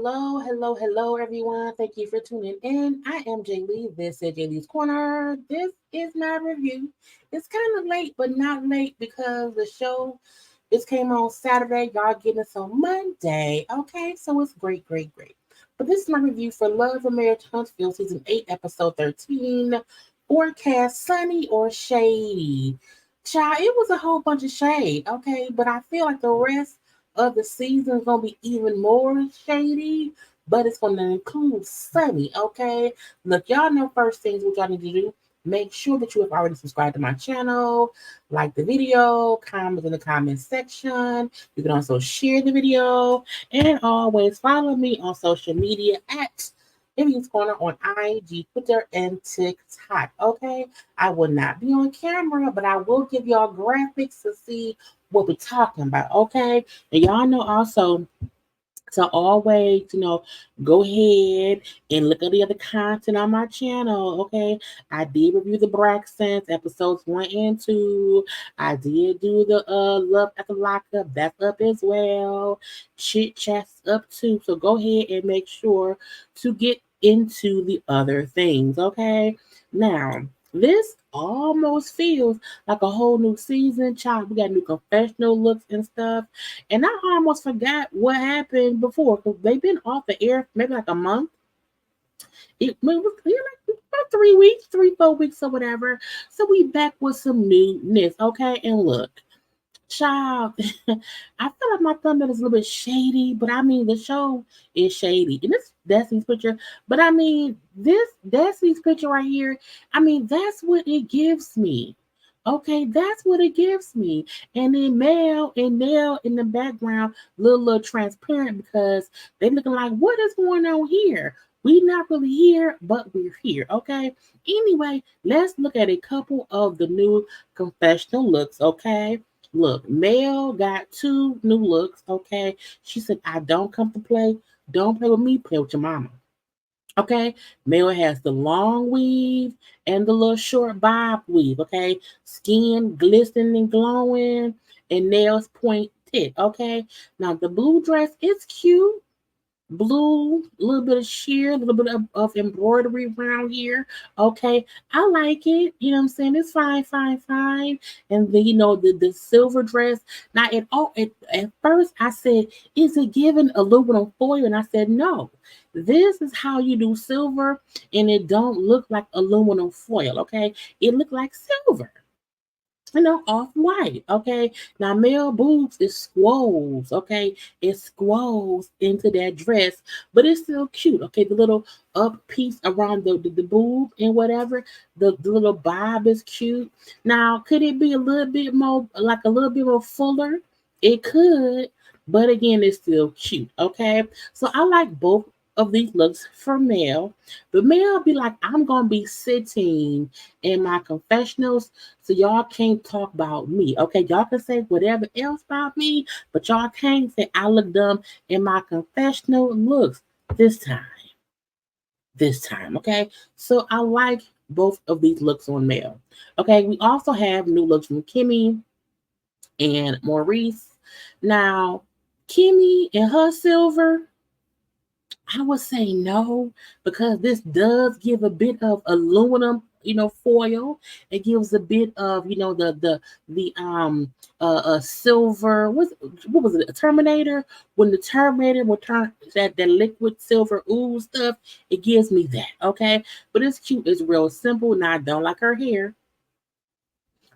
Hello, everyone. Thank you for tuning in. I am Jaylee. This is JayLeesCorner. This is my review. It's kind of late, but not late because the show just came on Saturday. Y'all getting us on Monday. Okay, so it's great. But this is my review for Love and Marriage Huntsville Season 8, Episode 13, Forecast Sunny or Shady. Child, it was a whole bunch of shade, okay? But I feel like the rest of the season is gonna be even more shady, but it's gonna include Sunny, okay? Look, y'all know first things what y'all need to do. Make sure that you have already subscribed to my channel, like the video, comment in the comment section. You can also share the video, and always follow me on social media at Jimmy's Corner on IG, Twitter, and TikTok. Okay, I will not be on camera, but I will give y'all graphics to see what we're talking about. Okay, and y'all know also to always, go ahead and look at the other content on my channel. Okay, I did review the Braxtons episodes 1 and 2. I did do the Love at the Lockup. That's up as well. Chit Chat's up too. So go ahead and make sure to get into the other things. Okay, now this almost feels like a whole new season, child. We got new confessional looks and stuff. And I almost forgot what happened before because they've been off the air maybe like a month. It was like about 3 weeks, 4 weeks or whatever. So we back with some newness, okay? And look, child, I feel like my thumbnail is a little bit shady, but I mean the show is shady. And this Destiny's picture, but I mean this Destiny's picture right here, I mean that's what it gives me. Okay, that's what it gives me. And then Mel and Nell in the background, little transparent because they looking like, what is going on here? We not really here, but we're here. Okay. Anyway, let's look at a couple of the new confessional looks. Okay. Look, Mel got 2 new looks. Okay. She said, I don't come to play. Don't play with me, play with your mama. Okay, Mel has the long weave and the little short bob weave. Okay, skin glistening and glowing, and nails pointed. Okay, now the blue dress is cute. Blue, a little bit of sheer, a little bit of embroidery around here. Okay, I like it. You know what I'm saying? It's fine. And then the silver dress. Now at first I said, is it giving aluminum foil? And I said no. This is how you do silver, and it don't look like aluminum foil. Okay, it look like silver. Off white. Okay. Now male boobs is squoze. Okay. It squoze into that dress, but it's still cute. Okay. The little up piece around the boob and whatever. The little bob is cute. Now, could it be a little bit more, like a little bit more fuller? It could, but again, it's still cute. Okay. So I like both of these looks for male. The male be like, I'm gonna be sitting in my confessionals, so y'all can't talk about me. Okay, y'all can say whatever else about me, but y'all can't say I look dumb in my confessional looks this time. This time, okay? So I like both of these looks on male. Okay, we also have new looks from Kimmi and Maurice. Now, Kimmi and her silver, I would say no, because this does give a bit of aluminum, foil. It gives a bit of, the silver. What was it? A Terminator. When the Terminator will turn that liquid silver ooze stuff, it gives me that. Okay, but it's cute. It's real simple. Now I don't like her hair.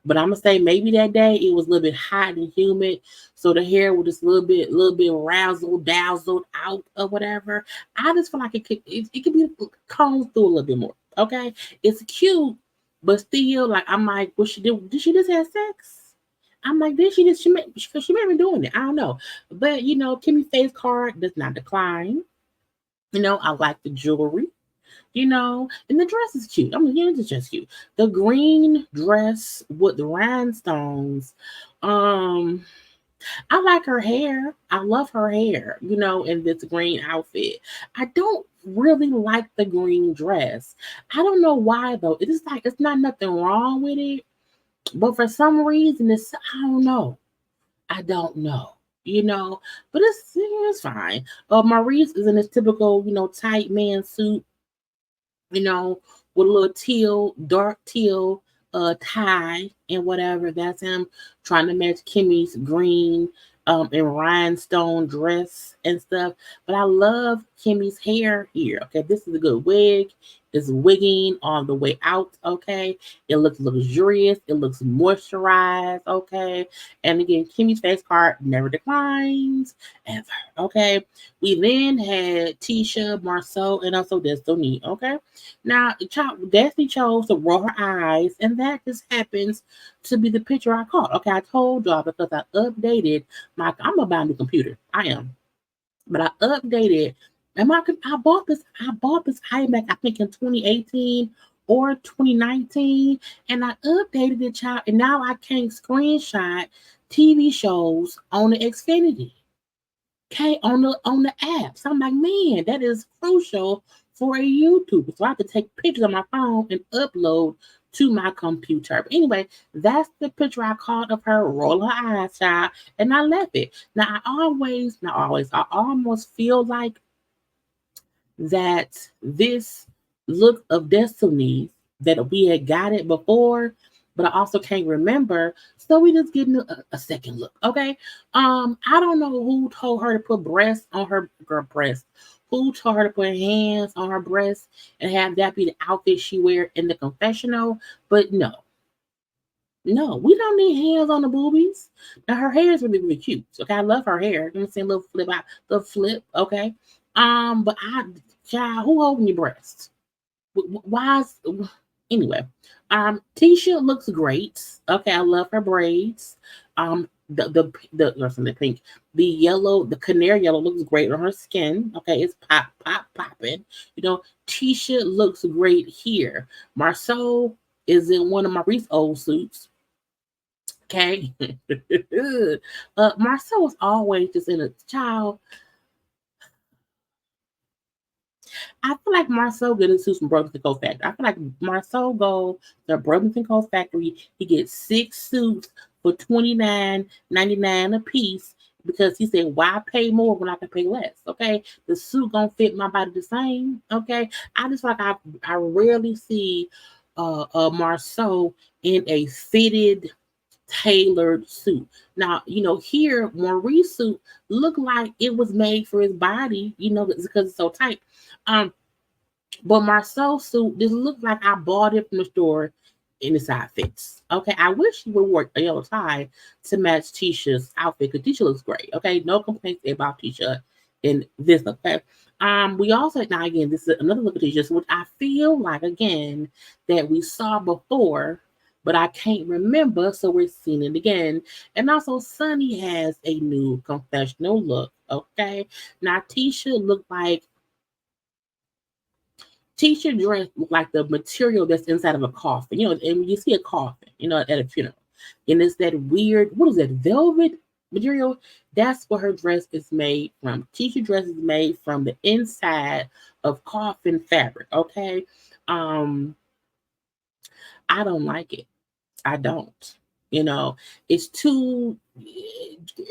But I'm gonna say maybe that day it was a little bit hot and humid, so the hair was just a little bit razzled, dazzled out or whatever. I just feel like it could be combed through a little bit more. Okay, it's cute, but still, like I'm like, what she did? Did she just have sex? I'm like, did she just she may be doing it? I don't know, but Kimmy face card does not decline. I like the jewelry. And the dress is cute. I mean, it's just cute. The green dress with the rhinestones. Um, I like her hair. I love her hair, in this green outfit. I don't really like the green dress. I don't know why though. It is like it's not nothing wrong with it, but for some reason I don't know. I don't know. but it's fine. Maurice is in his typical, tight man suit, you know, with a little dark teal tie and whatever. That's him trying to match Kimmy's green and rhinestone dress and stuff. But I love Kimmy's hair here. Okay, this is a good wig. It's wigging all the way out. Okay, it looks luxurious. It looks moisturized. Okay, and again, Kimmy's face card never declines ever. Okay, we then had Tisha, Marsau, and also Destiny. Okay, now Destiny chose to roll her eyes, and that just happens to be the picture I caught. Okay, I told y'all because I updated I'm gonna buy a new computer. I am. But I updated and I bought this iMac, I think in 2018 or 2019. And I updated it, child, and now I can't screenshot TV shows on the Xfinity. Okay, on the app. So I'm like, man, that is crucial for a YouTuber. So I have to take pictures on my phone and upload to my computer. But anyway, that's the picture I caught of her roll her eyes, child, and I left it. Now I almost feel like that this look of Destiny that we had got it before, but I also can't remember. So we just getting a second look. Okay. I don't know who told her to put breasts on her breast. Who told her to put hands on her breasts and have that be the outfit she wear in the confessional? But no. No, we don't need hands on the boobies. Now her hair is really, really cute. Okay, I love her hair. You know, saying little flip out, the flip. Okay, but child, who holding your breast? Why is anyway? Tisha looks great. Okay, I love her braids. The pink, the yellow, the canary yellow looks great on her skin. Okay, it's popping. Tisha looks great here. Marsau is in one of Maurice's old suits. Okay. Marsau was always just in a child. I feel like Marsau get into some Burlington Coat Factory. I feel like Marsau go to Burlington Coat Factory. He gets 6 suits for $29.99 a piece because he said, "Why pay more when I can pay less?" Okay, the suit gonna fit my body the same. Okay, I just like I rarely see Marsau in a fitted tailored suit. Now, here Maurice suit looked like it was made for his body, because it's so tight. But Marsau suit just looked like I bought it from the store in the side fits. Okay, I wish he would work a yellow tie to match Tisha's outfit because Tisha looks great. Okay, no complaints about Tisha in this. Okay. We also now again, this is another look at Tisha, which I feel like again that we saw before, but I can't remember, so we're seeing it again. And also, Sunni has a new confessional look. Okay, now Tisha looked like Tisha dress looked like the material that's inside of a coffin. And when you see a coffin, at a funeral, and it's that weird, what is that, velvet material? That's what her dress is made from. Tisha dress is made from the inside of coffin fabric. Okay, I don't like it. I don't. It's too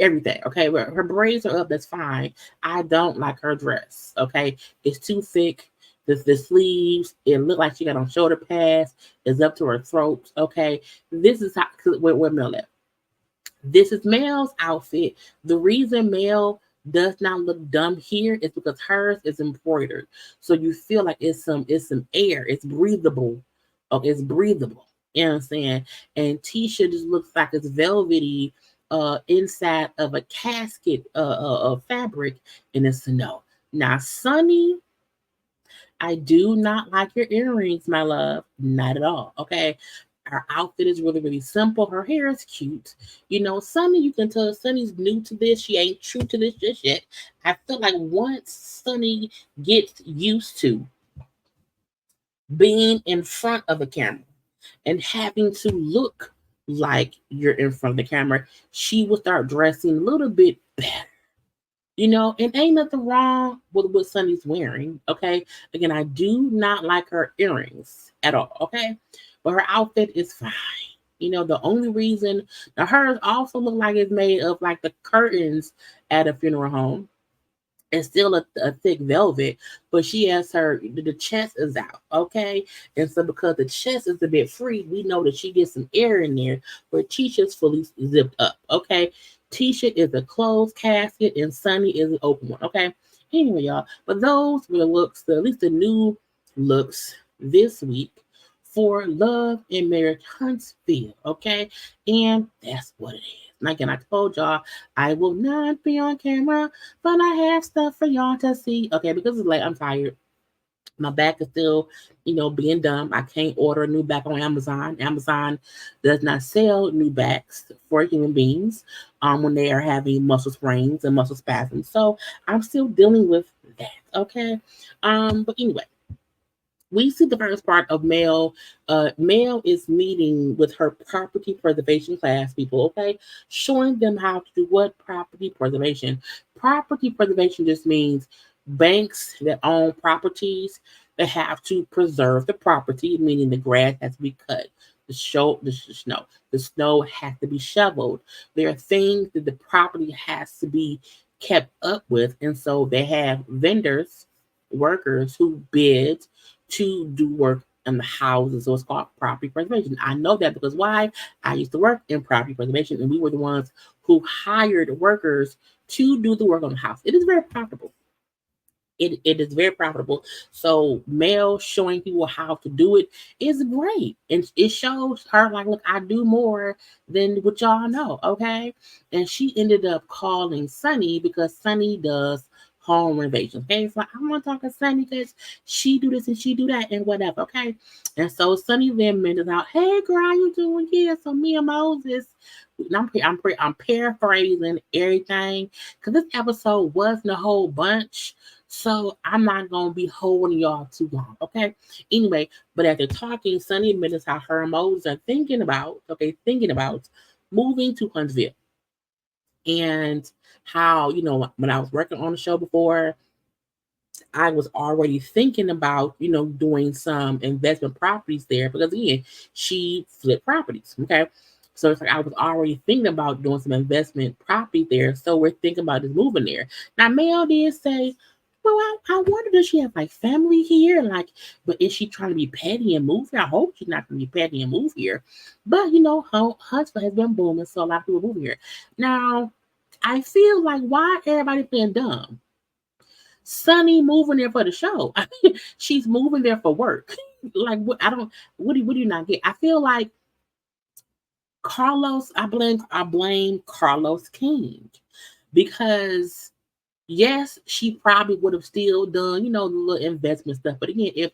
everything. Okay, her braids are up. That's fine. I don't like her dress. Okay, it's too thick. The sleeves, it looked like she got on shoulder pads. It's up to her throat. Okay, this is how where Mel at. This is Mel's outfit. The reason Mel does not look dumb here is because hers is embroidered, so you feel like it's some air. It's breathable. Okay, it's breathable. You know what I'm saying? And Tisha just looks like it's velvety inside of a casket of fabric, and it's a no. Now, Sunni, I do not like your earrings, my love. Not at all. Okay. Her outfit is really, really simple. Her hair is cute. Sunni, you can tell Sunni's new to this. She ain't true to this just yet. I feel like once Sunni gets used to being in front of a camera and having to look like you're in front of the camera, she will start dressing a little bit better. And ain't nothing wrong with what Sunni's wearing. Okay. Again, I do not like her earrings at all. Okay. But her outfit is fine. The only reason now hers also look like it's made of like the curtains at a funeral home. It's still a thick velvet, but she has the chest is out, okay? And so because the chest is a bit free, we know that she gets some air in there, but Tisha's fully zipped up, okay? Tisha is a closed casket and Sunny is an open one, okay? Anyway, y'all, but those were the looks, at least the new looks this week for Love and Marriage Huntsville, okay? And that's what it is. And again, I told y'all I will not be on camera, but I have stuff for y'all to see. Okay, because it's late, I'm tired. My back is still, being dumb. I can't order a new back on Amazon. Amazon does not sell new backs for human beings when they are having muscle sprains and muscle spasms. So I'm still dealing with that. Okay. But anyway, we see the first part of Mel. Mel is meeting with her property preservation class people, okay? Showing them how to do what property preservation. Property preservation just means banks that own properties that have to preserve the property, meaning the grass has to be cut. The snow has to be shoveled. There are things that the property has to be kept up with, and so they have vendors, workers who bid to do work in the houses. So it's called property preservation. I know that because why? I used to work in property preservation, and we were the ones who hired workers to do the work on the house. It is very profitable. It is very profitable. So Mel showing people how to do it is great. And it shows her like, look, I do more than what y'all know. Okay. And she ended up calling Sunny because Sunny does home renovations. Okay. So I want to talk to Sunny because she do this and she do that and whatever. Okay. And so Sunny then mentioned out, hey girl, how you doing? Yeah. So me and Moses. I'm paraphrasing everything because this episode wasn't a whole bunch. So I'm not gonna be holding y'all too long, okay? Anyway, but after talking, Sunny admits how her and Moses are thinking about moving to Huntsville. And how, when I was working on the show before, I was already thinking about, doing some investment properties there because again, she flipped properties. Okay. So it's like I was already thinking about doing some investment property there. So we're thinking about just moving there. Now Mel did say, well, I wonder does she have like family here? Like, but is she trying to be petty and move here? I hope she's not gonna be petty and move here. But Huntsville has been booming, so a lot of people move here. Now, I feel like why everybody being dumb? Sunny moving there for the show. She's moving there for work. Like what? I don't. What do you not get? I feel like Carlos. I blame Carlos King because yes, she probably would have still done the little investment stuff. But again, if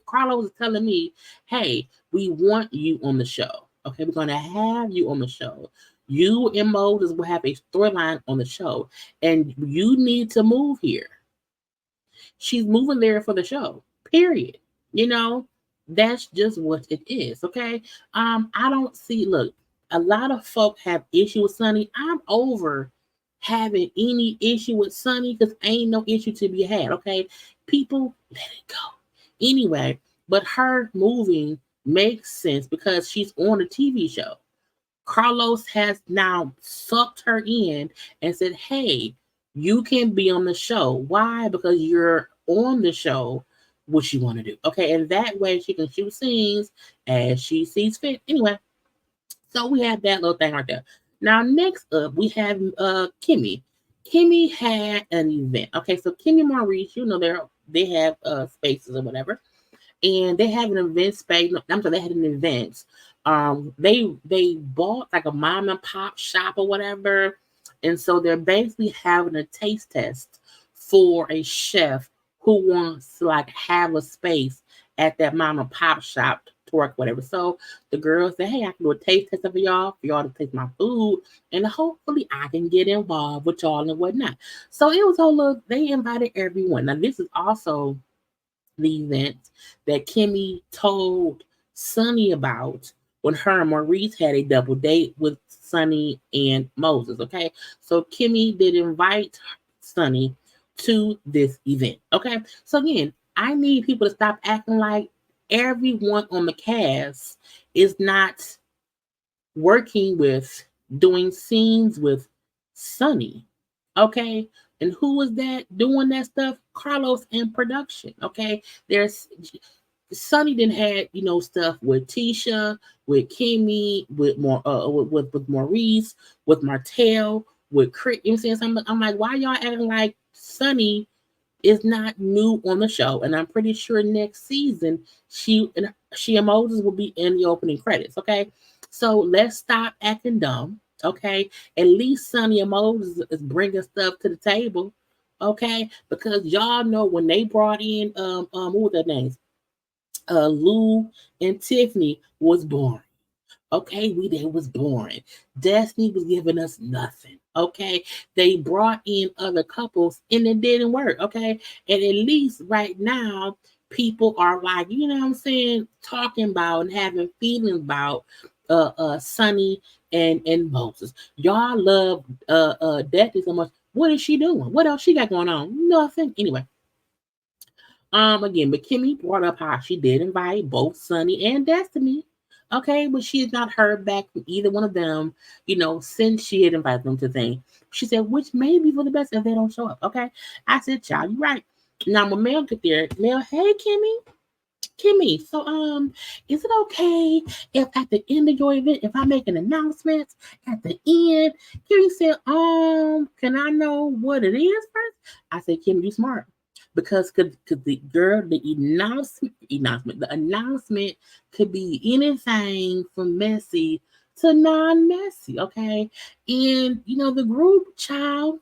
Carlos is telling me, hey, we want you on the show. Okay, we're gonna have you on the show. You and Moses will have a storyline on the show, and you need to move here. She's moving there for the show. Period. You know, that's just what it is. Okay. I don't see. Look, a lot of folk have issue with Sunny. I'm over having any issue with Sunny because ain't no issue to be had. Okay, people, let it go. Anyway, but her moving makes sense because she's on a TV show. Carlos has now sucked her in and said, hey, you can be on the show. Why? Because you're on the show, what you want to do. Okay, and that way she can shoot scenes as she sees fit. Anyway, so we have that little thing right there. Now, next up, we have Kimmi. Kimmi had an event. Okay, so Kimmi and Maurice, they have spaces or whatever, and they have an event space. No, I'm sorry, they had an event. They bought like a mom and pop shop or whatever, and so they're basically having a taste test for a chef who wants to like have a space at that mom and pop shop to work whatever. So the girls said, "Hey, I can do a taste test for y'all to taste my food, and hopefully I can get involved with y'all and whatnot." So it was a little. They invited everyone. Now this is also the event that Kimmi told Sunny about when her and Maurice had a double date with Sunny and Moses. Okay, so Kimmi did invite Sunny to this event. Okay, so again, I need people to stop acting like everyone on the cast is not working with, doing scenes with Sunni. Okay. And who was that doing that stuff? Carlos in production. Okay. There's Sunny didn't had, stuff with Tisha, with Kimmi, with Maurice, with Martell, with Chris. You know what I'm saying? So I'm like, why y'all acting like Sunny is not new on the show? And I'm pretty sure next season she and Moses will be in the opening credits. Okay, so let's stop acting dumb. Okay, at least Sunny and Moses is bringing stuff to the table. Okay, because y'all know when they brought in what was their names? Lou and Tiffany was boring. Okay, they was boring. Destiny was giving us nothing. Okay, they brought in other couples and it didn't work. Okay, and at least right now people are like, what I'm saying, talking about and having feelings about Sunny and Moses. Y'all love Destiny so much. What is she doing? What else she got going on? Nothing. Anyway, again, but Kimmi brought up how she did invite both Sunny and Destiny. Okay, but she has not heard back from either one of them, since she had invited them to thing. She said, which may be for the best if they don't show up. Okay. I said, child, you're right. Now when Mel get there, Mel, hey Kimmi, so is it okay if at the end of your event, if I make an announcement at the end? Kimmi said, can I know what it is first? I said, Kimmi, you smart. Because the announcement could be anything from messy to non-messy, okay? And the group, child,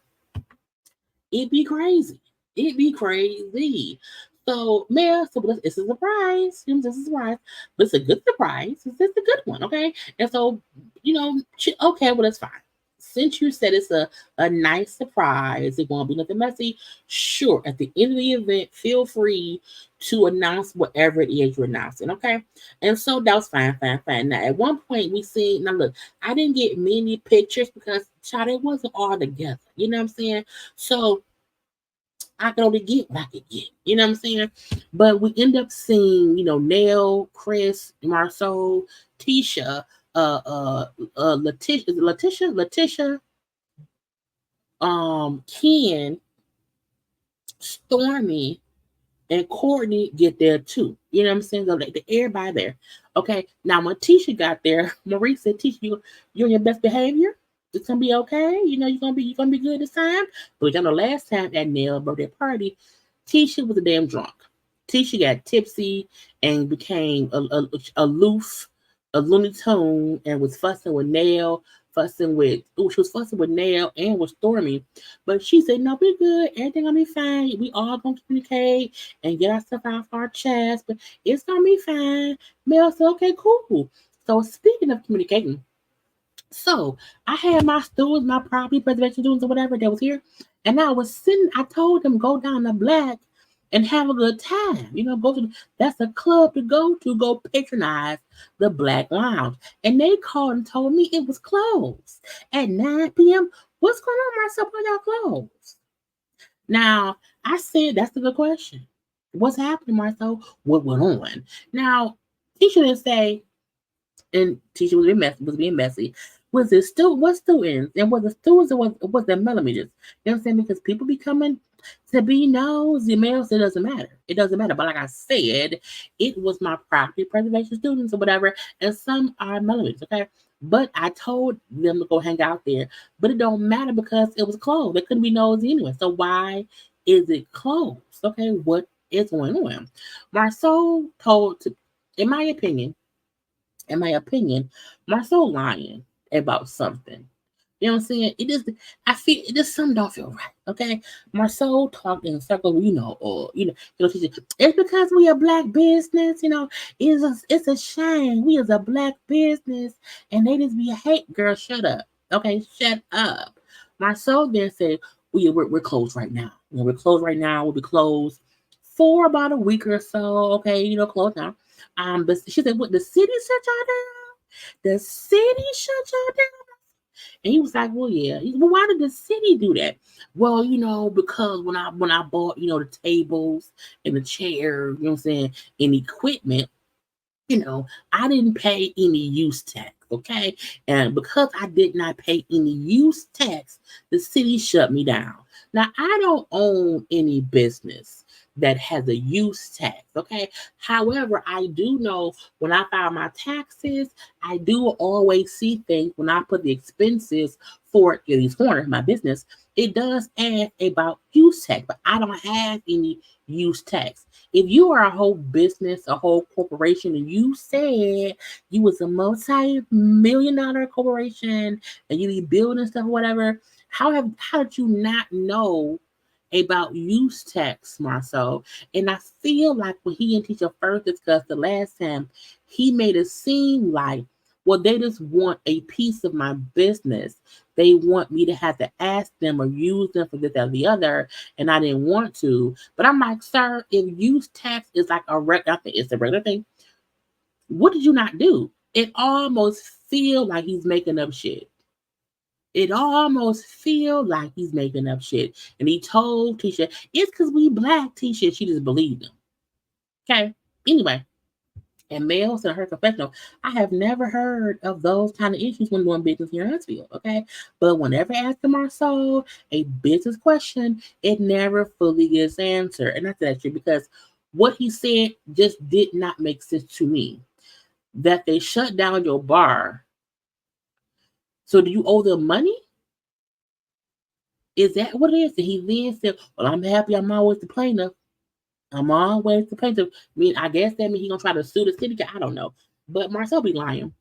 it'd be crazy. It'd be crazy. So, Mel, so it's a surprise. It's a surprise, but it's a good surprise. It's a good one, okay? And so, okay, well, that's fine. Since you said it's a nice surprise, it won't be nothing messy. Sure, at the end of the event, feel free to announce whatever it is you're announcing, okay? And so that was fine. Now, at one point, now look, I didn't get many pictures because, child, it wasn't all together. You know what I'm saying? So, I can only get what I could get. You know what I'm saying? But we end up seeing, Nell, Chris, Marsau, Tisha, Letitia, Ken, Stormy, and Courtney get there too. You know what I'm saying? So everybody there. Okay. Now when Tisha got there, Maurice said, Tisha, you're in your best behavior. It's gonna be okay. You're gonna be good this time. But last time at Nell's birthday party, Tisha was a damn drunk. Tisha got tipsy and became aloof, a Looney Tune, and was fussing with Nell, she was fussing with Nell and with Stormy. But she said, no, we're good. Everything gonna be fine. We all gonna communicate and get our stuff off our chest, but it's gonna be fine. Mel said, okay, cool. So speaking of communicating, so I had my stewards, my property preservation students or whatever that was here, and I told them go down to Black and have a good time. That's a club to go patronize the Black Lounge. And they called and told me it was closed at 9 p.m. What's going on, Marcel? Why y'all closed? Now, I said that's a good question. What's happening, Marcel? What went on? Now, Tisha didn't say, and Tisha was being messy. Was it still what students? And was it students or was it millimeters? You know what I'm saying? Because people be coming to be nosy. Males, it doesn't matter. It doesn't matter. But like I said, it was my property preservation students or whatever, and some are millimeters, okay? But I told them to go hang out there. But it don't matter because it was closed. They couldn't be nosy anyway. So why is it closed? Okay, what is going on? Marsau in my opinion, Marcel lying about something. You know what I'm saying? I feel it just something don't feel right. Okay. Marcel talked in circles, it's because we a Black business, it's a shame. We is a Black business and they just be a hate. Girl, shut up. Okay, shut up. Marcel then said, we're closed right now. We're closed right now. We'll be closed for about a week or so. Okay, closed now. But she said, what, the city shut y'all down? The city shut y'all down? And he was like, well, yeah. Well, why did the city do that? Well, because when I bought, the tables and the chairs, you know what I'm saying, and equipment, I didn't pay any use tax. okay? And because I did not pay any use tax, the city shut me down. Now, I don't own any business that has a use tax, okay? However, I do know when I file my taxes, I do always see things when I put the expenses for JayLeesCorner, my business, it does add about use tax, but I don't have any use tax. If you are a whole business, a whole corporation, and you said you was a multi-million-dollar corporation and you be building stuff or whatever, how did you not know about use tax, Marsau? And I feel like when he and Tisha first discussed the last time, he made it seem like, well, they just want a piece of my business. They want me to have to ask them or use them for this or the other, and I didn't want to. But I'm like, sir, if use tax is like I think it's a regular thing, what did you not do? It almost feel like he's making up shit. It almost feel like he's making up shit. And he told Tisha, it's because we black, Tisha. She just believed him. Okay? Anyway, and Mel said her confessional, I have never heard of those kind of issues when doing business here in Huntsville, okay? But whenever asking Marsau a business question, it never fully gets answered. And I said that shit because what he said just did not make sense to me. That they shut down your bar. So do you owe them money? Is that what it is? And he then said, well, I'm happy I'm always the plaintiff. I'm always the plaintiff. I mean, I guess that means he's going to try to sue the city. I don't know. But Marsau be lying.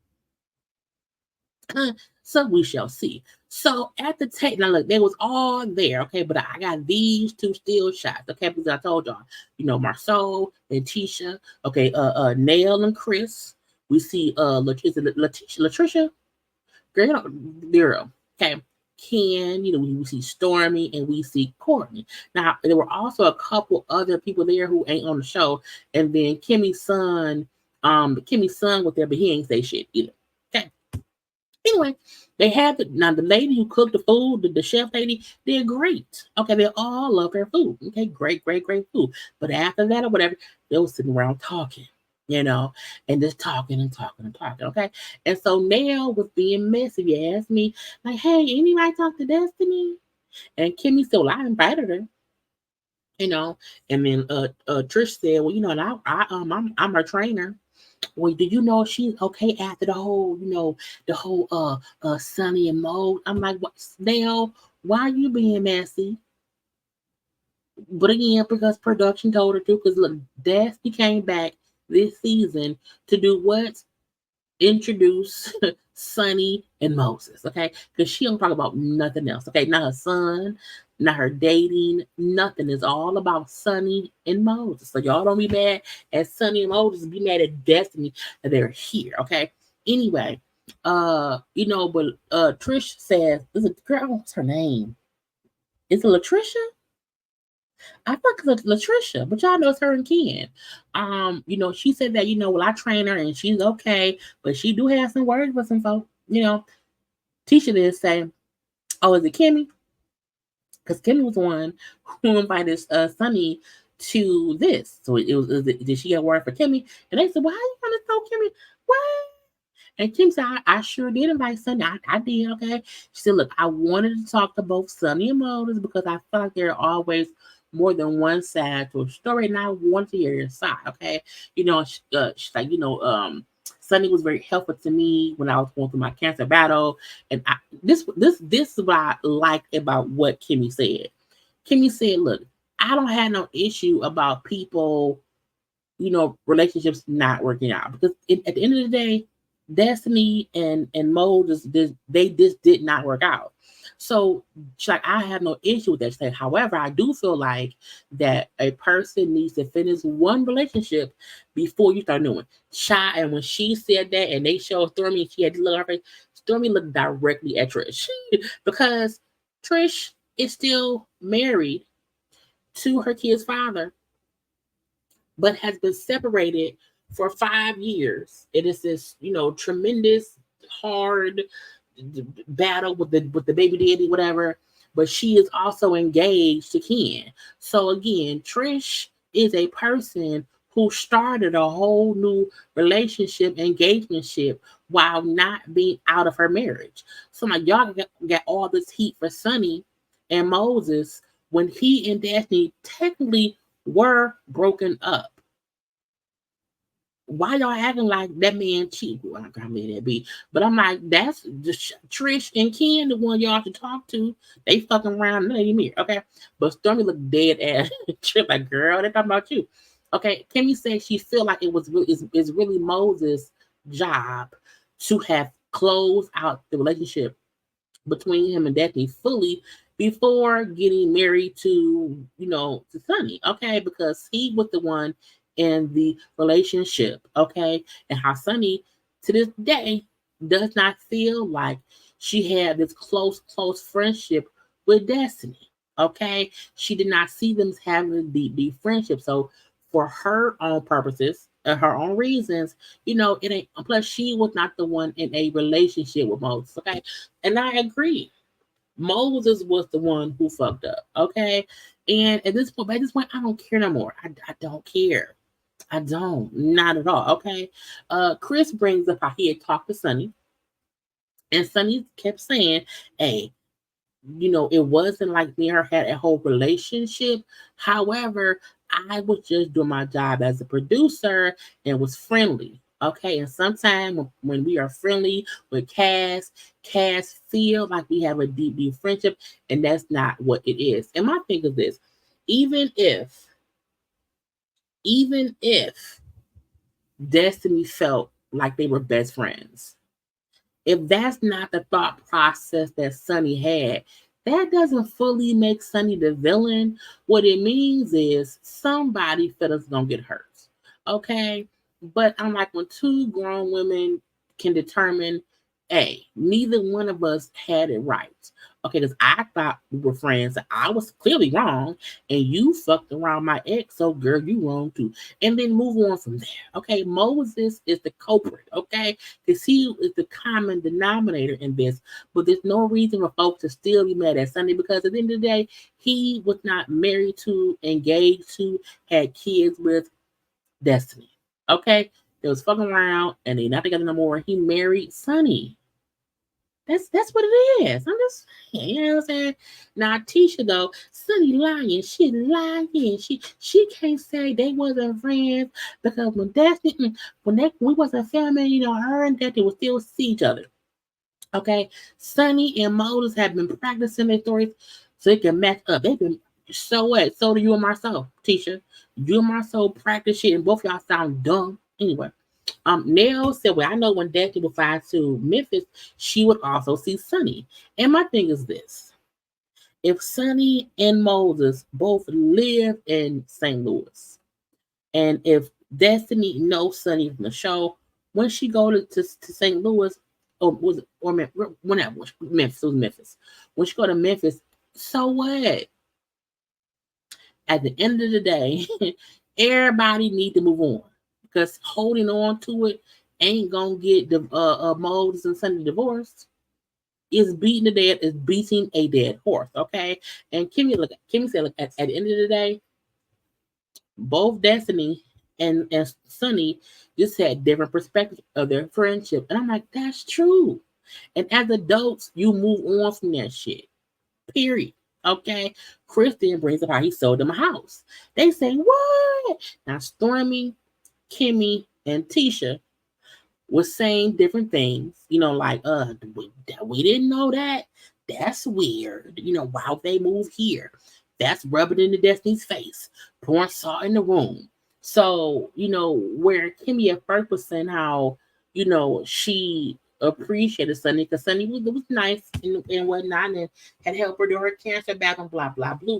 So we shall see. So at the tape, now look, they was all there, okay, but I got these two still shots, okay, because I told y'all, Marsau and Tisha, okay, Nail and Chris. We see is it Latricia? Girl, okay. Ken, we see Stormy and we see Courtney. Now there were also a couple other people there who ain't on the show, and then Kimmy's son was there, but he ain't say shit either. Okay. Anyway, they had the lady who cooked the food, the chef lady, did great. Okay, they all love their food. Okay, great food. But after that or whatever, they were sitting around talking, and just talking and talking and talking. Okay, and so Nell was being messy. You ask me, like, hey, anybody talk to Destiny? And Kimmy said, well, I invited her. And then Trish said, well, and I'm her trainer. Well, do you know she's okay after the whole Sunni and Mo? I'm like, what, Nell, why are you being messy? But again, because production told her to, because look, Destiny came back this season to do what? Introduce Sunni and Moses, okay? Because she don't talk about nothing else, okay? Not her son, not her dating, nothing. It's all about Sunni and Moses. So y'all don't be mad at Sunni and Moses, be mad at Destiny that they're here, okay? Anyway, but Trish says, is it girl, what's her name? Is it Latricia? I thought it was Latricia, but y'all know it's her and Ken. She said that, well, I train her and she's okay, but she do have some words with some folks. Tisha did say, oh, is it Kimmy? Because Kimmy was the one who invited Sunni to this. So did she get a word for Kimmy? And they said, well, how you gonna tell Kimmy? What? And Kim said, I sure did invite Sunni. I did, okay? She said, look, I wanted to talk to both Sunni and Moses because I feel like there are always more than one side to a story, and I want to hear your side, okay? She's like, Sunni was very helpful to me when I was going through my cancer battle, and this is what I liked about what Kimmy said. Kimmy said, look, I don't have no issue about people, relationships not working out, because at the end of the day, Destiny and Mo they just did not work out. So like, I have no issue with that. However, I do feel like that a person needs to finish one relationship before you start new one. And when she said that, and they showed Stormy, she had to look at her face. Stormy looked directly at Trish because Trish is still married to her kid's father, but has been separated for 5 years. It is this, tremendous, hard battle with the baby daddy, whatever. But she is also engaged to Ken. So again, Trish is a person who started a whole new relationship, engagementship, while not being out of her marriage. So like y'all got all this heat for Sunni and Moses when he and Destiny technically were broken up. Why y'all acting like that man cheat? Well, I'm gonna let that be. But I'm like, that's just Trish and Ken, the one y'all should talk to. They fucking around, they ain't here, okay? But Stormy looked dead ass. Trip like, girl, they talking about you. Okay, Kimmy said she feel like it was really is really Moses' job to have closed out the relationship between him and Destiny fully before getting married to, to Sunni, okay? Because he was the one in the relationship, okay? And how Sunni, to this day, does not feel like she had this close friendship with Destiny, okay? She did not see them as having a deep friendship. So for her own purposes, and her own reasons, it ain't. Plus, she was not the one in a relationship with Moses. Okay, and I agree. Moses was the one who fucked up. Okay, and at this point, I don't care no more. I don't care. I don't, not at all. Okay, Chris brings up how he had talked to Sunni, and Sunni kept saying, "Hey, it wasn't like me and her had a whole relationship. However, I was just doing my job as a producer and was friendly." Okay, and sometimes when we are friendly with Cass feel like we have a deep friendship, and that's not what it is. And my thing is this: even if Destiny felt like they were best friends, if that's not the thought process that Sunni had, that doesn't fully make Sunni the villain. What it means is somebody felt it's gonna get hurt. Okay? But I'm like, when two grown women can determine, hey, neither one of us had it right. Okay, because I thought we were friends. I was clearly wrong, and you fucked around my ex, so girl, you wrong too. And then move on from there. Okay, Moses is the culprit, okay? Because he is the common denominator in this. But there's no reason for folks to still be mad at Sunni, because at the end of the day, he was not married to, engaged to, had kids with Destiny. Okay? They was fucking around and they not together no more. He married Sunni. That's what it is. I'm just saying, you know what I'm saying? Now Tisha though, Sunni lying. She lying. She can't say they wasn't friends because when we wasn't filming, her and Destiny would still see each other. Okay, Sunni and Moses have been practicing their stories so they can match up. They've been so what? So do you and Marsau, Tisha. You and Marsau practice shit, and both y'all sound dumb. Anyway, Nell said, "Well, I know when Destiny would fly to Memphis, she would also see Sunni." And my thing is this: if Sunni and Moses both live in St. Louis, and if Destiny knows Sunni from the show, when she go to St. Louis, or whenever Memphis, it was Memphis. When she go to Memphis, so what? At the end of the day, everybody need to move on, because holding on to it ain't gonna get the Moses and Sunni divorced. It's beating a dead horse. Okay, and Kimmy said, look, at the end of the day, both Destiny and Sunni just had different perspectives of their friendship. And I'm like, that's true. And as adults, you move on from that shit. Period. Okay. Kristen brings up how he sold them a house. They say, what? Now Stormy, Kimmy, and Tisha was saying different things, like we didn't know that. That's weird. Why would they move here? That's rubbing in the Destiny's face, pouring salt in the room. So, where Kimmy at first was saying how, she appreciated Sunni because Sunni was nice and whatnot, and had helped her during her cancer battle and blah blah blah.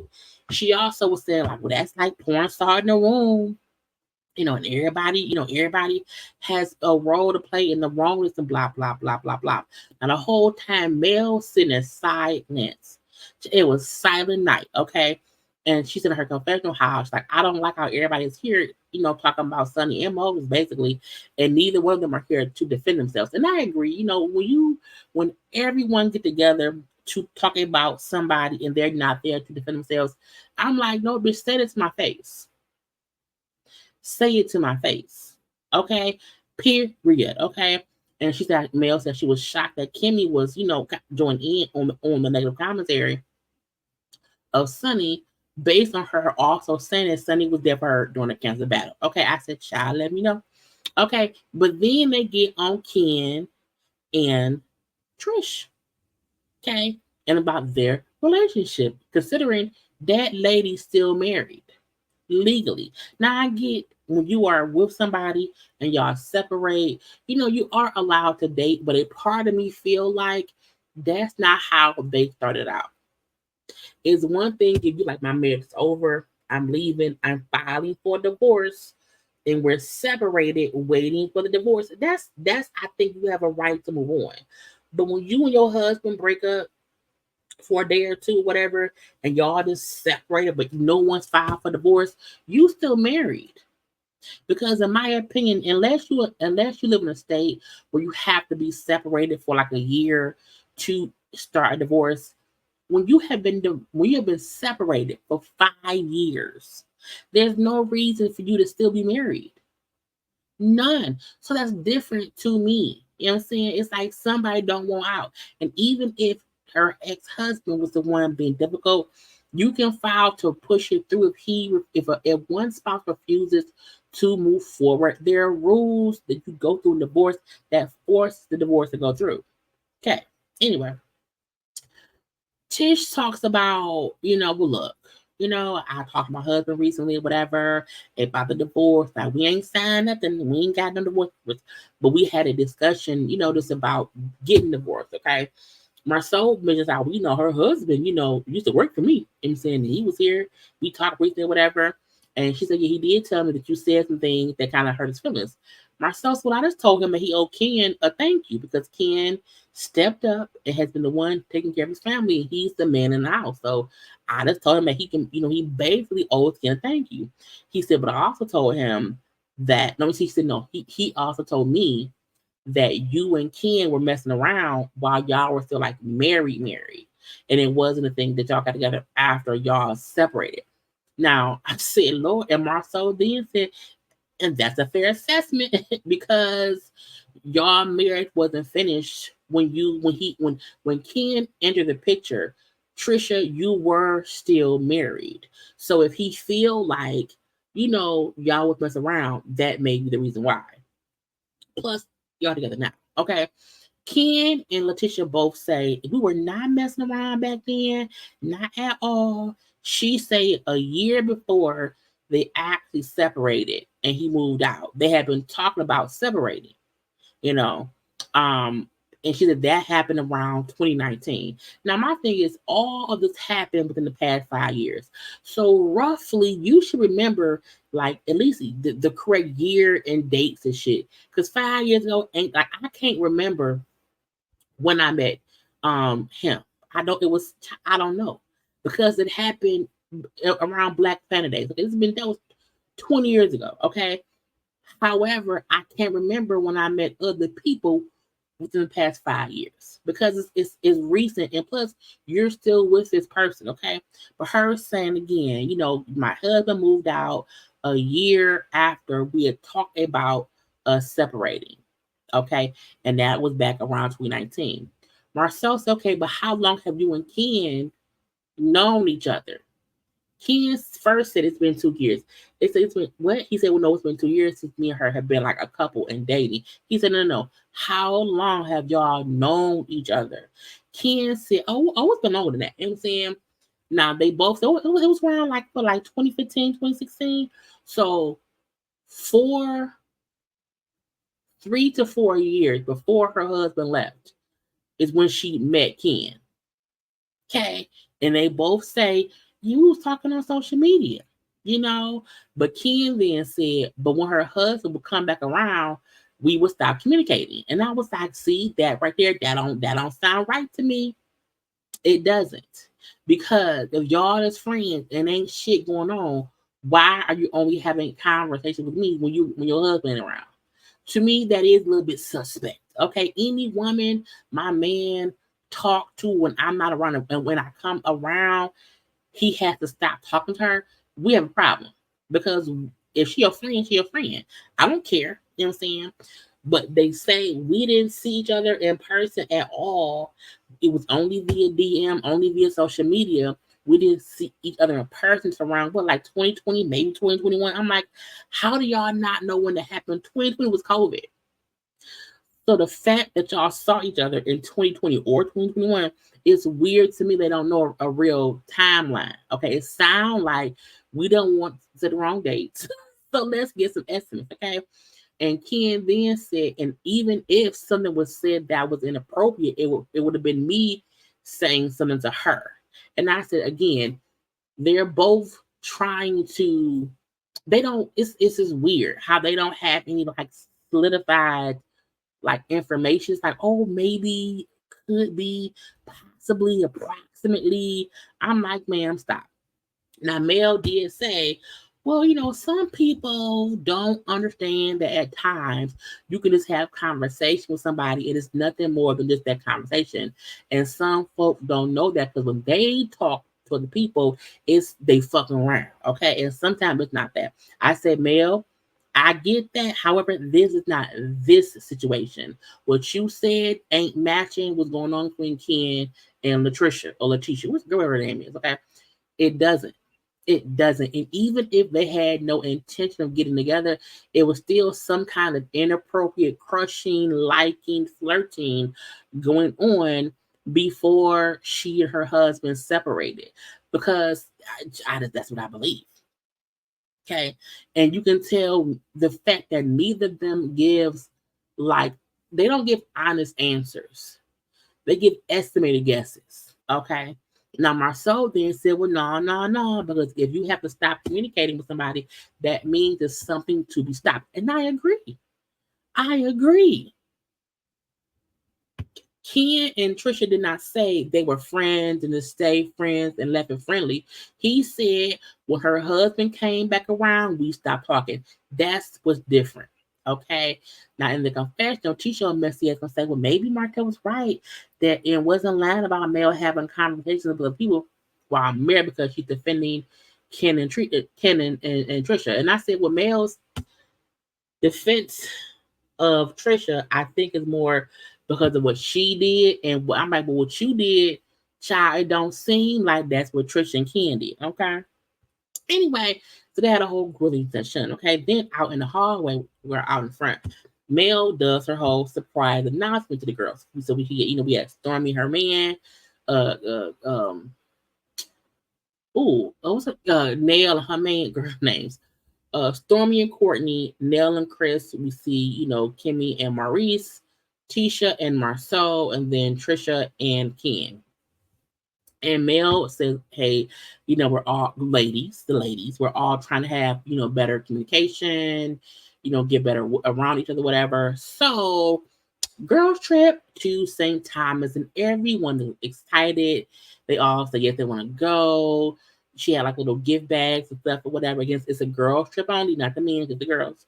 She also was saying like, well, that's like pouring salt in the room. And everybody has a role to play in the wrongness and blah, blah, blah, blah, blah. And the whole time, Mel sitting in silence. It was silent night, okay? And she's in her confessional house. Like, I don't like how everybody's here, talking about Sunni and Moses, basically. And neither one of them are here to defend themselves. And I agree, when everyone get together to talk about somebody and they're not there to defend themselves, I'm like, no, bitch, say it to my face. Say it to my face. Okay? Period. Okay? And she said, Mel said she was shocked that Kimmi was, joining in on the negative commentary of Sunni based on her also saying that Sunni was there for her during the cancer battle. Okay, I said, child, let me know. Okay, but then they get on Ken and Trish. Okay, and about their relationship, considering that lady's still married legally. Now I get when you are with somebody and y'all separate, you are allowed to date, but a part of me feel like that's not how they started out. It's one thing if you like my marriage is over, I'm leaving, I'm filing for divorce, and we're separated, waiting for the divorce. That's I think you have a right to move on. But when you and your husband break up for a day or two, whatever, and y'all just separated, but no one's filed for divorce, you still married. Because in my opinion, unless you live in a state where you have to be separated for like a year to start a divorce, when you have been separated for 5 years, there's no reason for you to still be married. None. So that's different to me. You know what I'm saying? It's like somebody don't want out. And even if her ex-husband was the one being difficult, you can file to push it through if one spouse refuses to move forward. There are rules that you go through in divorce that force the divorce to go through. Okay. Anyway, Tish talks about, well, look, I talked to my husband recently, whatever, about the divorce. Like, we ain't signed nothing. We ain't got no divorce. But we had a discussion, just about getting divorced, okay? Marsau mentions how, her husband, used to work for me. I'm saying he was here. We talked recently, whatever. And she said, yeah, he did tell me that you said some things that kind of hurt his feelings. Marsau, well, I just told him that he owed Ken a thank you because Ken stepped up and has been the one taking care of his family. He's the man in the house. So I just told him that he can, he basically owes Ken a thank you. He said, but I also told him that, no, he said, no, he also told me that you and Ken were messing around while y'all were still like married. And it wasn't a thing that y'all got together after y'all separated. Now, I said, Lord, and Marsau then said, and that's a fair assessment because y'all marriage wasn't finished when Ken entered the picture. Tricia, you were still married. So if he feel like, y'all was messing around, that may be the reason why. Plus, y'all together now. Okay. Ken and Letitia both say we were not messing around back then, not at all. She said a year before they actually separated and he moved out. They had been talking about separating, you know. And she said that happened around 2019. Now, my thing is, all of this happened within the past 5 years. So, roughly, you should remember, like, at least the correct year and dates and shit. Because 5 years ago, ain't like I can't remember when I met him. I don't know. Because it happened around Black Panther Day. So that was 20 years ago, okay? However, I can't remember when I met other people within the past 5 years because it's recent, and plus you're still with this person, okay? But her saying again, my husband moved out a year after we had talked about us separating, okay, and that was back around 2019. Marcel said, okay, but how long have you and Ken known each other? Ken first said it's been 2 years. It's been what? He said, well, no, it's been 2 years since me and her have been like a couple and dating. He said, no. How long have y'all known each other? Ken said, it's been longer than that. You know what I'm saying? Now they both, so it was around like for like 2015, 2016. So 3 to 4 years before her husband left is when she met Ken. Okay. And they both say, you was talking on social media, But Ken then said, but when her husband would come back around, we would stop communicating. And I was like, see, that right there, that don't sound right to me. It doesn't. Because if y'all is friends and ain't shit going on, why are you only having conversation with me when your husband around? To me, that is a little bit suspect. Okay. Any woman my man talk to when I'm not around, and when I come around, he has to stop talking to her. We have a problem because If she your friend, she your friend. I don't care. You know what I'm saying? But they say we didn't see each other in person at all. It was only via DM, only via social media. We didn't see each other in person for around what, like 2020, maybe 2021. I'm like, how do y'all not know when that happened? 2020 was COVID. So the fact that y'all saw each other in 2020 or 2021 is weird to me. They don't know a real timeline. Okay, it sounds like we don't want to set the wrong dates. So let's get some estimates. Okay. And Ken then said, and even if something was said that was inappropriate, it would have been me saying something to her. And I said again, they're both trying to. They don't. It's just weird how they don't have any like solidified like information. It's like, oh, maybe, could be, possibly, approximately. I'm like, ma'am, stop. Now, Mel did say, well, some people don't understand that at times you can just have conversation with somebody. It is nothing more than just that conversation. And some folks don't know that because when they talk to the people, it's they fucking around. Okay. And sometimes it's not that. I said, Mel, I get that. However, this is not this situation. What you said ain't matching what's going on between Ken and Latricia or Letitia, whatever her name is. Okay. It doesn't. It doesn't. And even if they had no intention of getting together, it was still some kind of inappropriate crushing, liking, flirting going on before she and her husband separated. Because that's what I believe. Okay. And you can tell the fact that neither of them gives, like, they don't give honest answers. They give estimated guesses. Okay. Now, Marsau then said, well, no, because if you have to stop communicating with somebody, that means there's something to be stopped. And I agree. Ken and Tricia did not say they were friends and to stay friends and left it friendly. He said when her husband came back around, we stopped talking. That's what's different. Okay. Now in the confessional, Tisha and Messy is gonna say, well, maybe Martell was right that it wasn't lying about Mel having conversations with other people while married because she's defending Ken and Tricia. And I said, well, Mel's defense of Tricia, I think is more because of what she did, and I'm like, well, what you did, child, it don't seem like that's what Tricia and Ken did. Okay. Anyway, so they had a whole grilling session. Okay. Then out in the hallway, we're out in front. Mel does her whole surprise announcement to the girls. So we had Stormy, her man, what's Nail, her main girl names. Stormy and Courtney, Nell and Chris, we see, Kimmi and Maurice, Tisha and Marsau, and then Tricia and Ken. And Mel says, hey, we're all the ladies, we're all trying to have, better communication, get better around each other, whatever. So, girls trip to St. Thomas, and everyone is excited. They all say yes, they want to go. She had like little gift bags and stuff or whatever. Again, it's a girls trip only, not the men, just the girls.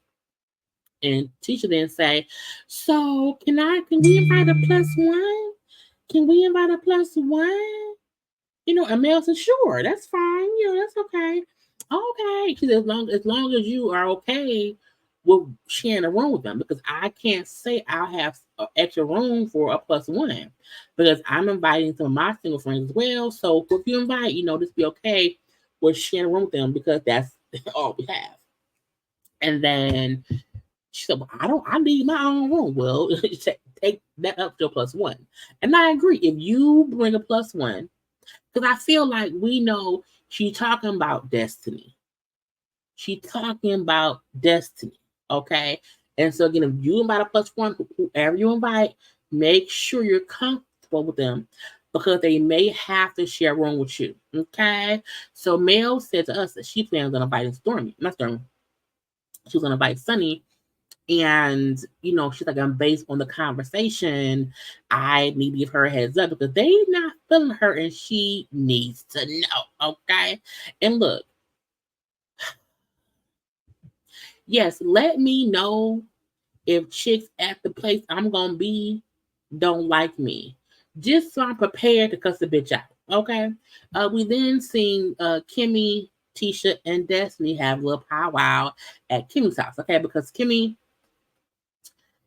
And Tisha then say, so can we invite a plus one? Can we invite a plus one? And Mel said, sure, that's fine. That's okay. Okay. She said, as long as you are okay with sharing a room with them, because I can't say I'll have extra room for a plus one because I'm inviting some of my single friends as well. So if you invite, just be okay with sharing a room with them because that's all we have. And then she said, well, I need my own room. Well, take that up to a plus one. And I agree. If you bring a plus one, because I feel like we know she's talking about destiny. She's talking about destiny. Okay. And so again, if you invite a plus one, whoever you invite, make sure you're comfortable with them because they may have to share a room with you. Okay. So Mel said to us that she plans on inviting Stormy. Not Stormy. She was going to invite Sunni. And, she's like, based on the conversation, I need to give her a heads up because they not feeling her and she needs to know. Okay. And look, yes, let me know if chicks at the place I'm going to be don't like me. Just so I'm prepared to cuss the bitch out. Okay. We then seen Kimmi Tisha and Destiny have a little powwow at Kimmy's house, okay? Because Kimmy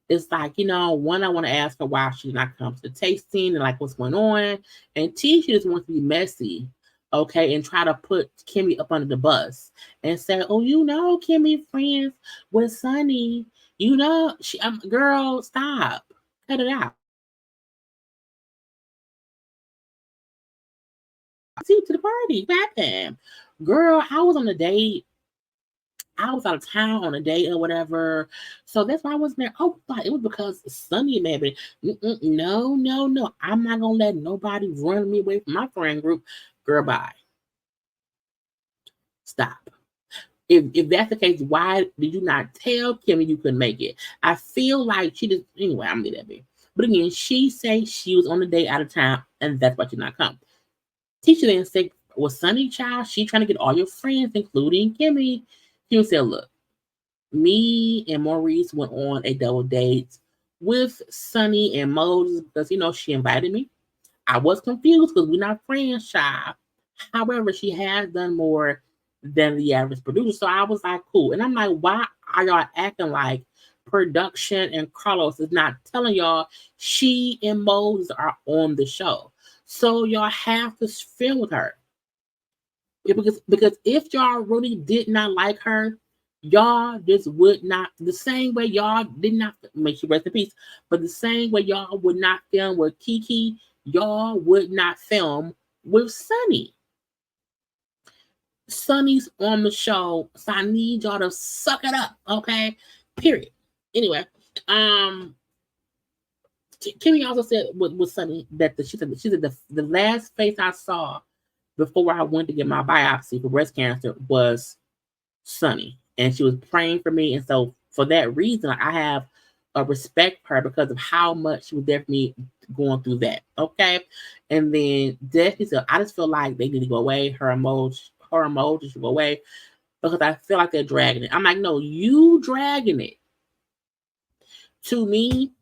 is like, one, I want to ask her why she did not come to the tasting and like what's going on. And Tisha just wants to be messy, okay, and try to put Kimmy up under the bus and say, oh, Kimmy friends with Sunni. Girl, stop. Cut it out. See to the party. What happened? Girl, I was on a date. I was out of town on a date or whatever. So that's why I wasn't there. Oh, but it was because Sunni maybe. No, no, no. I'm not going to let nobody run me away from my friend group. Girl, bye. Stop. If that's the case, why did you not tell Kimmy you couldn't make it? I feel like she just, anyway, I'm going to leave that be. But again, she say she was on the date out of town, and that's why she not come. Teacher then said, well, Sunni child, she trying to get all your friends, including Kimmy. Kimmy said, look, me and Maurice went on a double date with Sunni and Moses because, she invited me. I was confused because we're not friends, child. However, she has done more than the average producer. So I was like, cool. And I'm like, why are y'all acting like production and Carlos is not telling y'all she and Moses are on the show? So y'all have to film with her. Because if y'all really did not like her, y'all just would not, the same way y'all did not, make sure rest in peace, but the same way y'all would not film with Kiki, y'all would not film with Sunni. Sunni's on the show, so I need y'all to suck it up, okay? Period. Anyway, Kimmy also said with Sunni that she said the last face I saw before I went to get my biopsy for breast cancer was Sunni, and she was praying for me, and so for that reason, I have a respect for her because of how much she was there for me going through that. Okay, and then Destiny said, I just feel like they need to go away. Her emoji should go away because I feel like they're dragging it. I'm like, no, you dragging it. To me,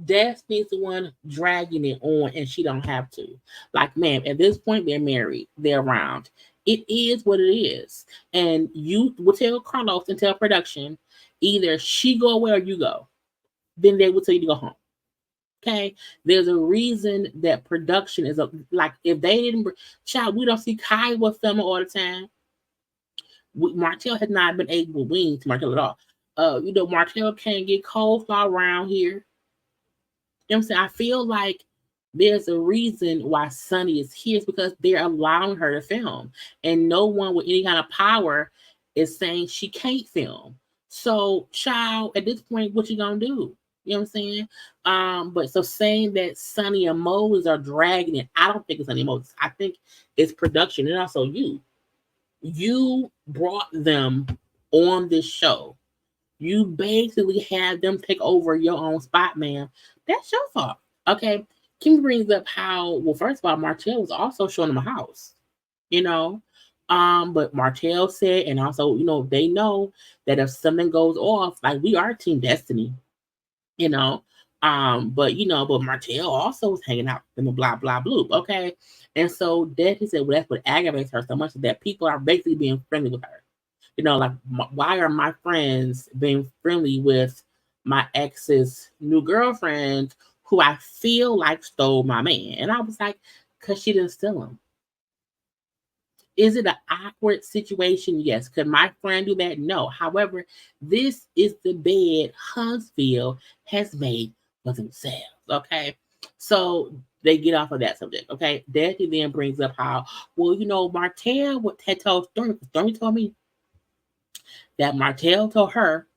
Destiny's the one dragging it on, and she don't have to. Like, man, at this point, they're married. They're around. It is what it is. And you will tell Carlos and tell production, either she go away or you go. Then they will tell you to go home. Okay? There's a reason that production is like, if they didn't, child, we don't see Kai with filming all the time. Martell has not been able to wing to Martell at all. Martell can't get coleslaw around here. You know what I'm saying? I feel like there's a reason why Sunni is here. It's because they're allowing her to film. And no one with any kind of power is saying she can't film. So, child, at this point, what you gonna do? You know what I'm saying? But so saying that Sunni and Moses are dragging it, I don't think it's Sunni and Moses. I think it's production and also you. You brought them on this show. You basically had them take over your own spot, man. That's your fault. Okay. Kim brings up how, well, first of all, Martell was also showing them a house, but Martell said, and also, they know that if something goes off, like we are Team Destiny, but Martell also was hanging out in the blah, blah, bloop. Okay. And so Destiny said, well, that's what aggravates her so much that people are basically being friendly with her. Like, why are my friends being friendly with my ex's new girlfriend who I feel like stole my man? And I was like, because she didn't steal him. Is it an awkward situation? Yes. Could my friend do that? No. However, this is the bed Huntsville has made for themselves. Okay. So they get off of that subject. Okay. Daddy then brings up how, well, Martell had told Stormy told me that Martell told her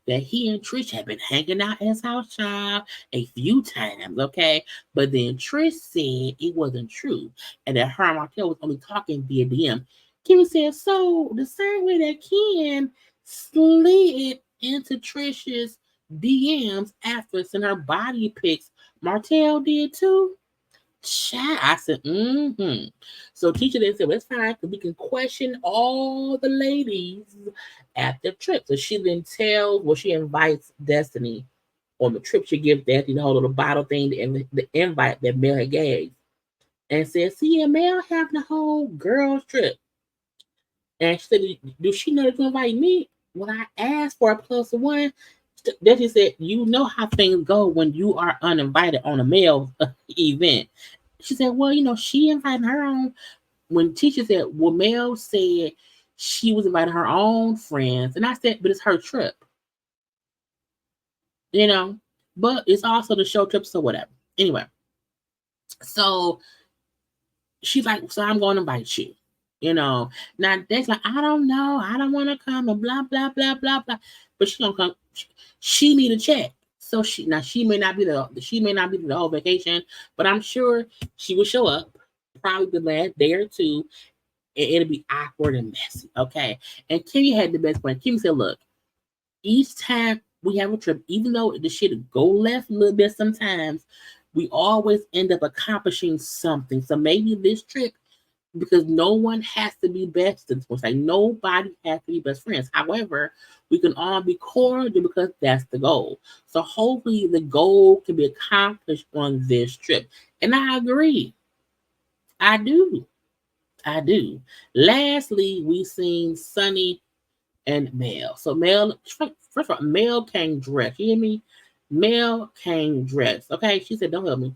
that he and Tricia had been hanging out at his house, child, a few times, okay? But then Trish said it wasn't true and that her and Martell was only talking via DM. Kimmy said, so the same way that Ken slid into Tricia's DMs after sending her body pics, Martell did too? Chat. I said, So teacher then said, well, it's fine because we can question all the ladies at the trip. So she then she invites Destiny on the trip. She gives Destiny the whole little bottle thing and the invite that Mel had gave. And says, see, Mel having the whole girls trip. And she said, do she know to invite me? When I asked for a +1, then she said, you know how things go when you are uninvited on a male event. She said, well, she invited her own. When Tisha said, well, Mel said she was inviting her own friends. And I said, but it's her trip, you know? But it's also the show trip, so whatever. Anyway, so she's like, so I'm going to invite you. Now that's like, I don't know, I don't want to come and blah blah blah blah blah. But she don't come. She need a check. So she may not be the whole vacation, but I'm sure she will show up probably the last day or two, and it'll be awkward and messy. Okay. And Kimmy had the best point. Kimmy said, look, each time we have a trip, even though the shit go left a little bit sometimes, we always end up accomplishing something. So maybe this trip, because no one has to be best in sports. Like nobody has to be best friends. However, we can all be cordial because that's the goal. So hopefully the goal can be accomplished on this trip. And I agree. I do. Lastly, we seen Sunni and Mel. So Mel, first of all, Mel came dressed. You hear me? Mel came dressed. Okay, she said, don't help me.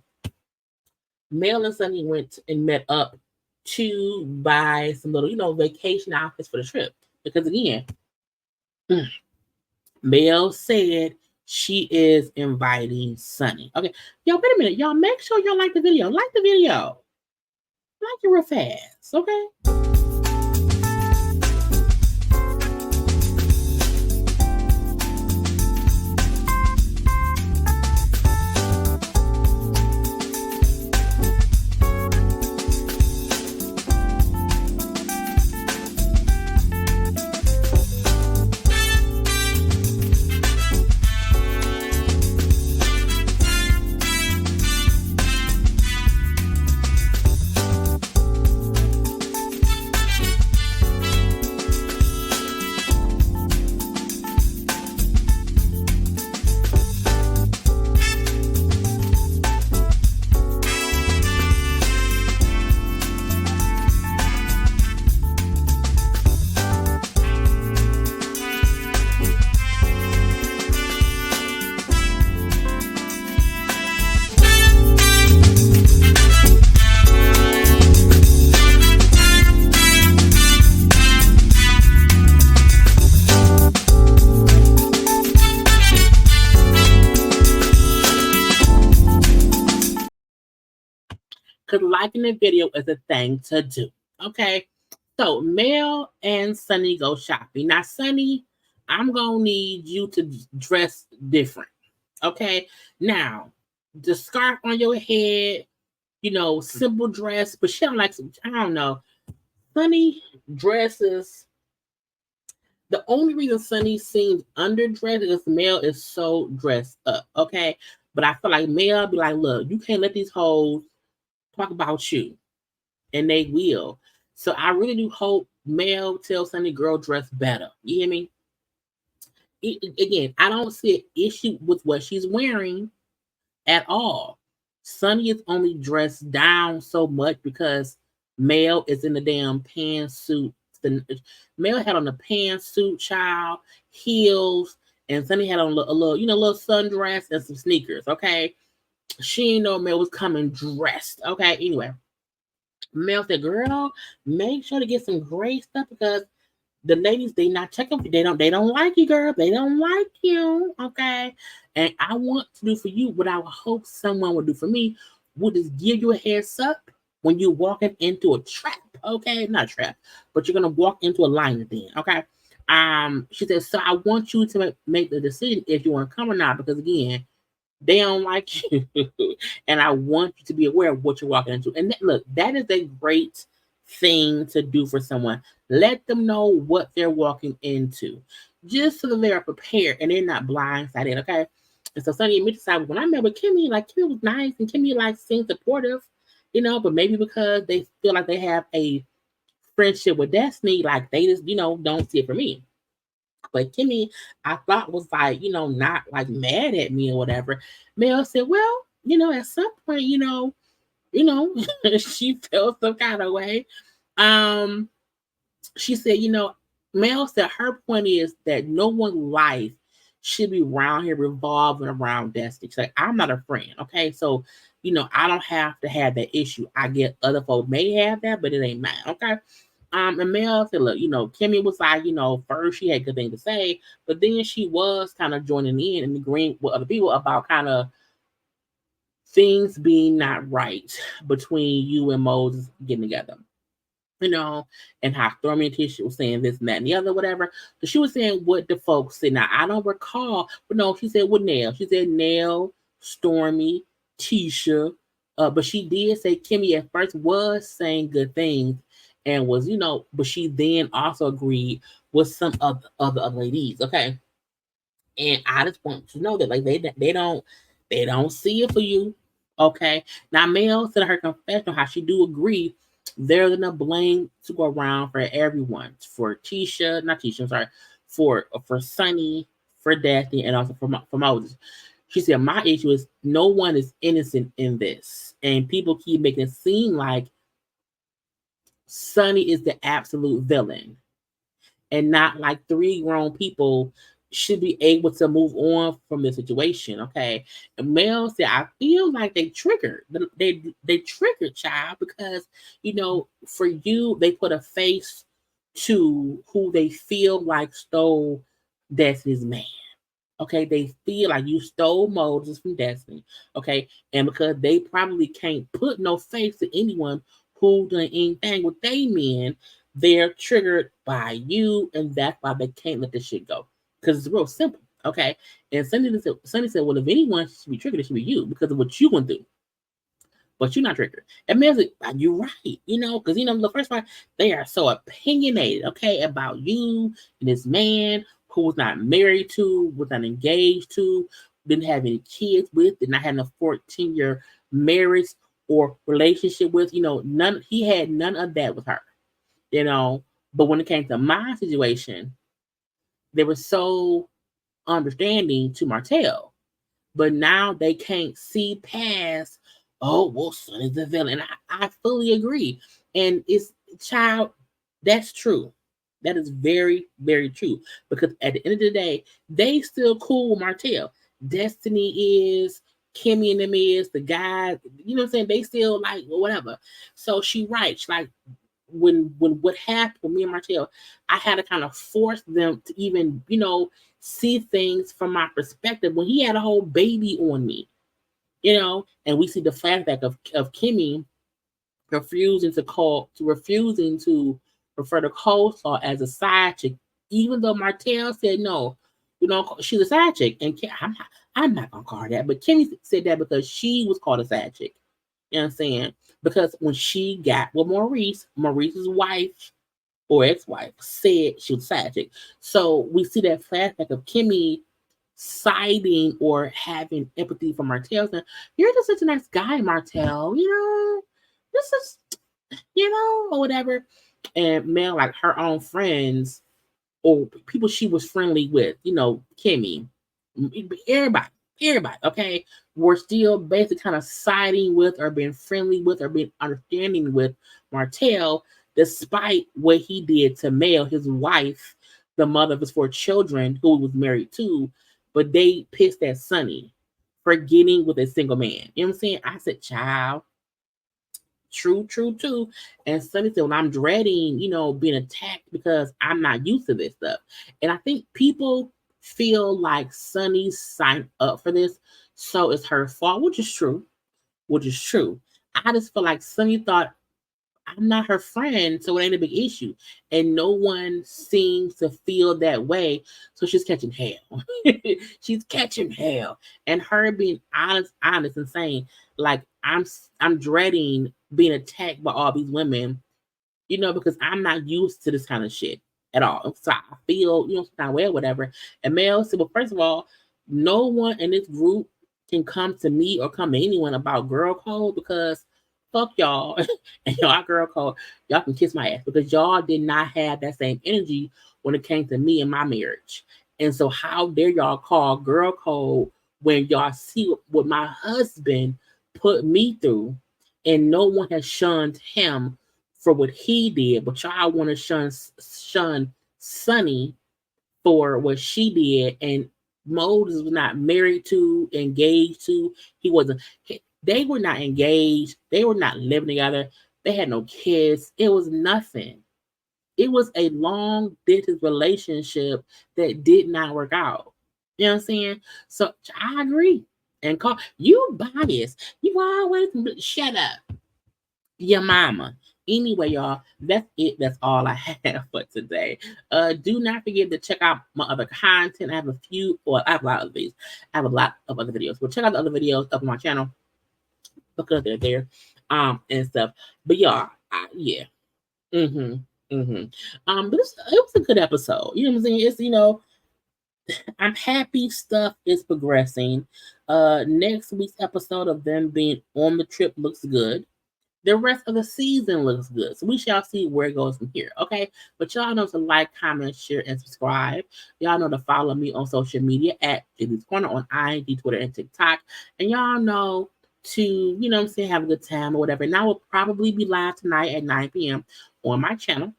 Mel and Sunni went and met up to buy some little, vacation outfits for the trip. Because again, Mel said she is inviting Sunni. Okay, y'all, wait a minute. Y'all, make sure y'all like the video. Like the video. Like it real fast, okay? Because liking the video is a thing to do. Okay. So Mel and Sunni go shopping. Now, Sunni, I'm gonna need you to dress different. Okay. Now, the scarf on your head, simple dress, but she don't like I don't know. Sunni dresses. The only reason Sunni seems underdressed is Mel is so dressed up. Okay. But I feel like Mel be like, look, you can't let these hoes talk about you, and they will. So I really do hope Mel tells Sunni girl dress better. You hear me? Again, I don't see an issue with what she's wearing at all. Sunni is only dressed down so much because Mel is in the damn pantsuit. Mel had on a pantsuit, child, heels, and Sunni had on a little sundress and some sneakers. Okay. She didn't know Mel was coming dressed. Okay, anyway. Mel said, girl, make sure to get some great stuff because the ladies, they not checking. They don't like you, girl. They don't like you. Okay. And I want to do for you what I would hope someone would do for me, would just give you a heads up when you're walking into a trap. Okay, not a trap, but you're gonna walk into a line then. Okay. She said, so I want you to make the decision if you want to come or not, because again, they don't like you. And I want you to be aware of what you're walking into. And look, that is a great thing to do for someone. Let them know what they're walking into, just so that they are prepared and they're not blindsided. Okay. And so Sunni and me decided when I met with Kimmy, like Kimmy was nice and Kimmy seemed supportive, but maybe because they feel like they have a friendship with Destiny, like they just, don't see it for me. But Kimmy, I thought was like, not like mad at me or whatever. Mel said, well, at some point, she felt some kind of way. she said, Mel said her point is that no one's life should be around here revolving around Destiny. She's like, I'm not a friend, okay? So, I don't have to have that issue. I get other folks may have that, but it ain't mine, okay? And Mel said, look, Kimmi was like, first she had good things to say, but then she was kind of joining in and agreeing with other people about kind of things being not right between you and Moses getting together. And how Stormy and Tisha was saying this and that and the other, whatever. So she was saying what the folks said. Now, I don't recall, but no, she said with Nell. She said Nell, Stormy, Tisha. But she did say Kimmi at first was saying good things and was, but she then also agreed with some of the other ladies. Okay. And I just want to know that like they don't see it for you. Okay. Now Mel said in her confessional how she do agree there's enough blame to go around for everyone. For Tisha, not Tisha, I'm sorry, for Sunni, for Daphne, and also for Moses. She said, my issue is no one is innocent in this. And people keep making it seem like Sunni is the absolute villain. And not like three grown people should be able to move on from the situation. Okay. And Mel said, I feel like they triggered. They triggered child because, for you, they put a face to who they feel like stole Destiny's man. Okay, they feel like you stole Moses from Destiny. Okay, and because they probably can't put no face to anyone who done anything with they men, they're triggered by you, and that's why they can't let this shit go. Because it's real simple. Okay, and Sunny said, well, if anyone should be triggered, it should be you because of what you went through. But you're not triggered. And man's like, you're right, because the first part, they are so opinionated, okay, about you and this man who was not married to, was not engaged to, didn't have any kids with, did not have a 14-year marriage or relationship with, none, he had none of that with her, But when it came to my situation, they were so understanding to Martell. But now they can't see past, oh, well, Sunni's the villain. I fully agree. And it's, child, that's true. That is very, very true. Because at the end of the day, they still cool with Martell. Destiny is, Kimmi and them is, the guy, you know what I'm saying? They still like, whatever. So she writes, like, when what happened with me and Martell, I had to kind of force them to even, see things from my perspective when he had a whole baby on me, and we see the flashback of Kimmi refusing to refer to coleslaw as a side chick, even though Martell said no, she's a side chick, and I'm not gonna call her that, but Kimmi said that because she was called a side chick. You know what I'm saying? Because when she got with Maurice's wife or ex-wife said she was a side chick. So we see that flashback of Kimmi siding or having empathy for Martell. Saying, you're just such a nice guy, Martell. This is, or whatever. And Mel, like her own friends or people she was friendly with, Kimmi, everybody, okay, were still basically kind of siding with or being friendly with or being understanding with Martell, despite what he did to Mel, his wife, the mother of his 4 children, who he was married to. But they pissed at Sunni for getting with a single man. You know what I'm saying? I said, child, true. And Sunni said, well, I'm dreading, being attacked because I'm not used to this stuff. And I think people feel like Sunni signed up for this, so it's her fault, which is true. I just feel like Sunni thought I'm not her friend, so it ain't a big issue. And no one seems to feel that way. So she's catching hell. She's catching hell. And her being honest and saying, like, I'm dreading being attacked by all these women, because I'm not used to this kind of shit at all. So I feel, some kind of way or whatever. And Mel said, well, first of all, no one in this group can come to me or come to anyone about girl code because fuck y'all and y'all girl code. Y'all can kiss my ass because y'all did not have that same energy when it came to me and my marriage. And so how dare y'all call girl code when y'all see what my husband put me through and no one has shunned him for what he did, but y'all want to shun Sunni for what she did, and Moses was not married to, engaged to. He wasn't. They were not engaged. They were not living together. They had no kids. It was nothing. It was a long distance relationship that did not work out. You know what I'm saying? So I agree. And call you biased. You always shut up, your mama. Anyway, y'all, that's it. That's all I have for today. Do not forget to check out my other content. I have I have a lot of these. I have a lot of other videos. But check out the other videos up on my channel because they're there, and stuff. But y'all, yeah. Mm-hmm. Mm-hmm. But it was a good episode. You know what I'm saying? It's I'm happy stuff is progressing. Next week's episode of them being on the trip looks good. The rest of the season looks good. So we shall see where it goes from here. Okay. But y'all know to like, comment, share, and subscribe. Y'all know to follow me on social media at JayLeesCorner on IG, Twitter, and TikTok. And y'all know to, you know what I'm saying, have a good time or whatever. And I will probably be live tonight at 9 p.m. on my channel.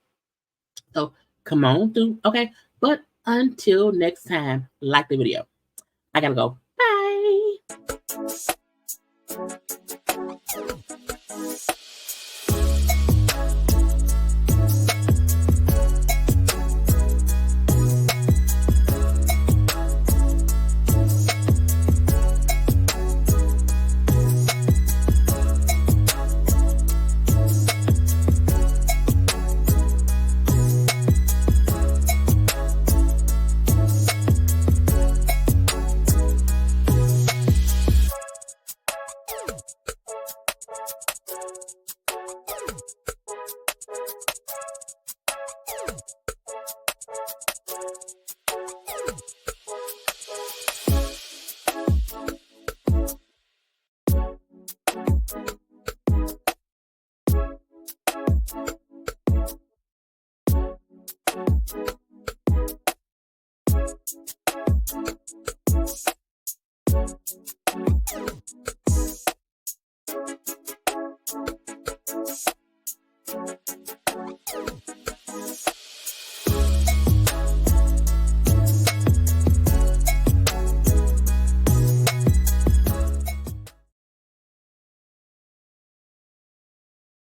So come on through. Okay. But until next time, like the video. I gotta go. Bye.